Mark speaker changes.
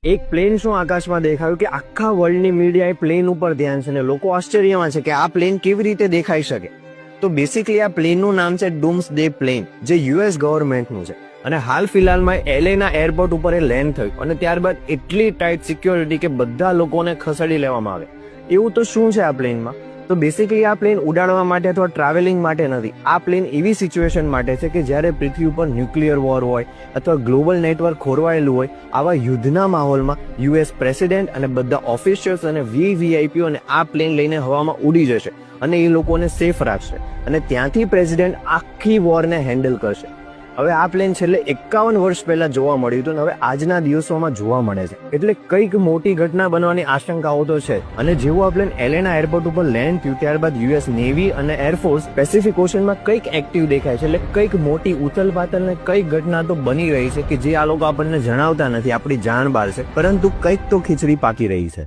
Speaker 1: એક પ્લેન શું આકાશમાં દેખાયું કે આખા વર્લ્ડની મીડિયા પ્લેન ઉપર ધ્યાન છે ને લોકો આશ્ચર્યમાં છે કે આ પ્લેન કેવી રીતે દેખાઈ શકે. તો બેસિકલી આ પ્લેનનું નામ છે ડૂમ્સડે પ્લેન, જે યુએસ ગવર્મેન્ટનું છે અને હાલ ફિલહાલમાં એલએના એરપોર્ટ ઉપર એ લેન્ડ થયું અને ત્યારબાદ એટલી ટાઈટ સિક્યોરિટી કે બધા લોકોને ખસેડી લેવામાં આવે. એવું તો શું છે આ પ્લેનમાં? તો બેસિકલી આ પ્લેન ઉડાડવા માટે અથવા ટ્રાવેલિંગ માટે નથી. આ પ્લેન એવી સિચ્યુએશન માટે છે કે જ્યારે પૃથ્વી ઉપર ન્યુક્લિયર વોર હોય અથવા ગ્લોબલ નેટવર્ક ખોરવાયેલું હોય, આવા યુદ્ધના માહોલમાં યુએસ પ્રેસિડેન્ટ અને બધા ઓફિશિયલ્સ અને વીવીઆઈપીઓ અને આ પ્લેન લઈને હવામાં ઉડી જશે અને એ લોકોને સેફ રાખશે અને ત્યાંથી પ્રેસિડેન્ટ આખી વોરને હેન્ડલ કરશે. હવે આ પ્લેન છેલ્લે 51 વર્ષ પહેલા જોવા મળ્યું હતું અને હવે આજના દિવસોમાં જોવા મળે છે, એટલે કંઈક મોટી ઘટના બનવાની આશંકાઓ તો છે. અને જેવું આ પ્લેન એલેના એરપોર્ટ ઉપર લેન્ડ થયું ત્યારબાદ યુએસ નેવી અને એરફોર્સ પેસિફિક ઓશનમાં કંઈક એક્ટિવ દેખાય છે, એટલે કંઈક મોટી ઉથલપાથલ ને કંઈક ઘટના તો બની રહી છે કે જે આ લોકો આપણને જણાવતા નથી, આપણી જાણ બહાર છે, પરંતુ કંઈક તો ખીચડી પાકી રહી છે.